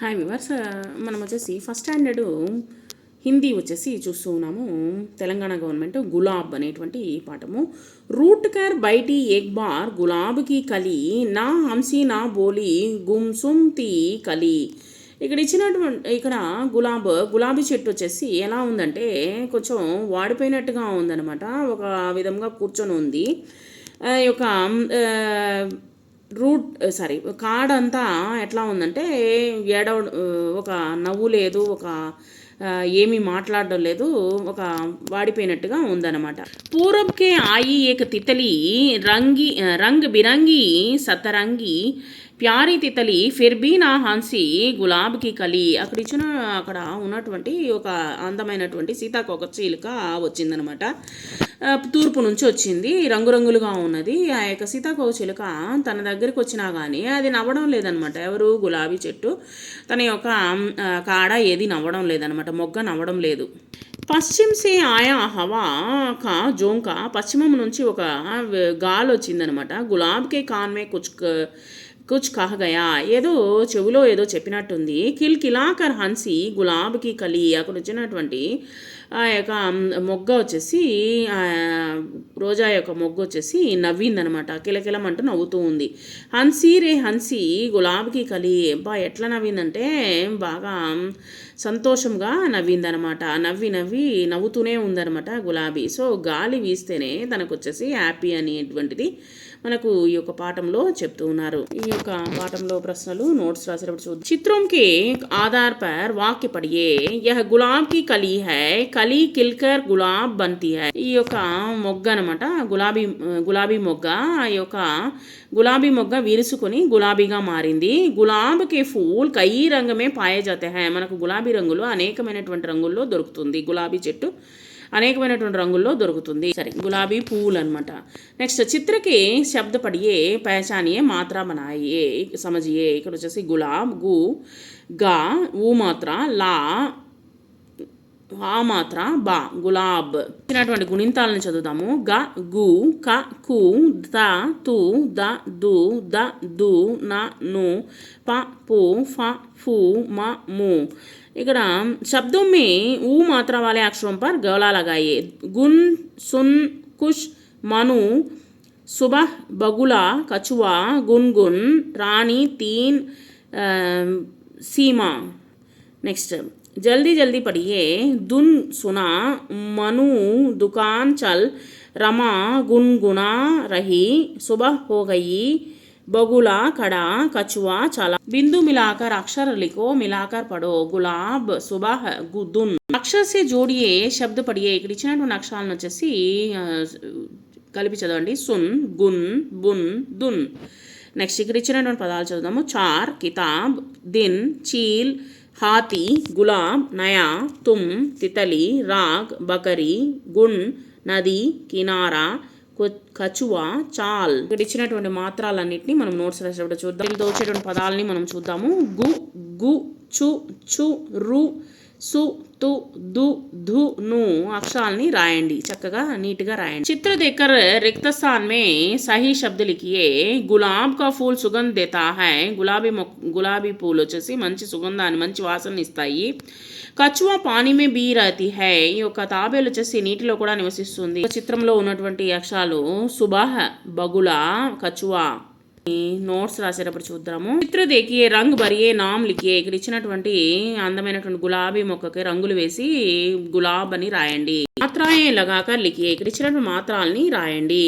Hi viewers, మనం వచ్చేసి first standard Hindi వచ్చేసి చూస్తూ ఉన్నాము. తెలంగాణ గవర్నమెంట్ గులాబ్ అనేటువంటి పాఠము. రూట్ కర్ బైటి ఏక్ బార్ గులాబ్కి కలి నా హంసి నా బోలి గుమ్సుమ్ తీ కలి. ఇక్కడ గులాబీ చెట్టు వచ్చేసి ఎలా ఉందంటే కొంచెం వాడిపోయినట్టుగా ఉందన్నమాట. ఒక విధంగా కూర్చొని ఉంది. ఈ యొక్క కాడంతా ఎట్లా ఉందంటే ఒక నవ్వు లేదు, ఒక ఏమీ మాట్లాడడం లేదు, ఒక వాడిపోయినట్టుగా ఉందన్నమాట. పూరబ్కే ఆయి ఏక తితలి రంగ్ బిరంగి సతరంగి ప్యారీ తితలి ఫిర్బీ నా హంసి గులాబ్కి కలి. అక్కడ ఉన్నటువంటి ఒక అందమైనటువంటి సీతాకోక చిలుక వచ్చిందనమాట. తూర్పు నుంచి వచ్చింది, రంగురంగులుగా ఉన్నది. ఆ యొక్క సీతాకోక చిలుక తన దగ్గరికి వచ్చినా కానీ అది నవ్వడం లేదనమాట. ఎవరు? గులాబీ చెట్టు. తన యొక్క కాడ ఏది నవ్వడం లేదనమాట, మొగ్గ నవ్వడం లేదు. పశ్చిమ సే ఆయా హవా కా జోంకా, పశ్చిమం నుంచి ఒక గాలి వచ్చిందనమాట. గులాబ్కే కాన్మే కుచ్ కహగయా, ఏదో చెవిలో ఏదో చెప్పినట్టుంది. కిలాకర్ హన్సి గులాబ్కి కలి. అక్కడ వచ్చినటువంటి ఆ యొక్క మొగ్గ వచ్చేసి రోజా యొక్క మొగ్గ వచ్చేసి నవ్విందనమాట. కిలకిలమంటూ నవ్వుతూ ఉంది. హన్సీ రే హన్సీ గులాబ్కి కలి. ఎట్లా నవ్విందంటే బాగా సంతోషంగా నవ్విందనమాట. నవ్వుతూనే ఉందనమాట గులాబీ. సో గాలి వీస్తేనే తనకు వచ్చేసి హ్యాపీ అనేటువంటిది మనకు ఈ యొక్క పాఠంలో చెప్తూ ఉన్నారు. ఈ యొక్క పాఠంలో ప్రశ్నలు నోట్స్ రాసేటప్పుడు చూద్దాం. చిత్రం కే ఆధార్ పర్ వాక్య పడియే. యహ గులాబ్ కి కలి హై, కలి కిల్కర్ గులాబ్ బంతి హై. ఈ యొక్క మొగ్గ అనమాట, గులాబీ మొగ్గ. ఈ యొక్క గులాబీ మొగ్గ విరుసుకొని గులాబీగా మారింది. గులాబ్ కే ఫూల్ కై రంగమే పాయే జాతే హై. మనకు గులాబీ రంగులో అనేకమైనటువంటి రంగుల్లో దొరుకుతుంది. గులాబీ చెట్టు అనేకమైనటువంటి రంగుల్లో దొరుకుతుంది. సరే, గులాబీ పువ్వులు అనమాట. నెక్స్ట్ చిత్రకి శబ్ద పడియే పహచానియే మాత్ర బనాయే సమజియే. ఇక్కడ వచ్చేసి గులాబ్ గు గా, ఊ మాత్ర లా, ఆ మాత్ర బా, గులాబ్. ఇచ్చినటువంటి గుణింతాలను చదువుదాము. గ గు క కు ద తు ద దు ద దు న ను ప పు ఫ ఫు మ ము. ఇక్కడ शब्दों में ऊ मात्रा वाले अक्षरों पर गला लगाइए. गुन, सुन, कुश, मनु, सुबह, बगुला, कछुआ, गुनगुन, रानी, तीन, सीमा. नेक्स्ट जल्दी जल्दी पढ़िए. दुन सुना, मनु दुकान चल, रमा गुनगुना रही, सुबह हो गई, बगुला खड़ा, कछुआ चला. बिंदु मिलाकर अक्षर लिखो, मिलाकर पढ़ो. गुलाब, सुबह, दुन. అక్షర్ సే జోడియే శబ్ద పడియే. ఇక్కడ ఇచ్చినటువంటి అక్షరాలను వచ్చేసి కలిపి చదవండి. సున్, గున్, బున్, దున్. నెక్స్ట్ ఇక్కడ ఇచ్చినటువంటి పదాలు చదువుదాము. చార్, కితాబ్, దిన్, చీల్, హాతీ, గులాబ్, నయా, తుమ్, తితలి, రాగ్, బకరీ, గున్, నది, కినారా, కచువా, చాల్. ఇక్కడ ఇచ్చినటువంటి మాత్రాలన్నింటినీ మనం నోట్స్ రాసేటప్పుడు చూద్దాం. దీనితో వచ్చేటువంటి పదాలని మనం చూద్దాము. గు, గు, చు, చు, రు, సు, తు, దు, ధు, ను. అక్షరాలని రాయండి, చక్కగా నీట్గా రాయండి. చిత్ర దేకర్ రిక్త స్థాన్ మే సహీ శబ్ద లిఖియే. గులాబ్ కా ఫూల్ సుగంధ్ దేతా హై. గులాబీ పూలు వచ్చేసి మంచి సుగంధాన్ని, మంచి వాసన ఇస్తాయి. కచువా పానీ మే బీ రహతీ హై. ఈ యొక్క తాబేలు వచ్చేసి నీటిలో కూడా నివసిస్తుంది. చిత్రంలో ఉన్నటువంటి అక్షరాలు సుబహ్, బగులా, కచువా. నోట్స్ రాసేటప్పుడు చూద్దాము. చిత్ర దేకియే రంగ్ భరియే నామ్ లిఖియే. ఇక్కడ ఇచ్చినటువంటి అందమైనటువంటి గులాబీ మొక్కకి రంగులు వేసి గులాబ్ అని రాయండి. మాత్రాయే లగాకర్ లిఖియే. ఇక్కడ ఇచ్చినటువంటి మాత్రాలని రాయండి.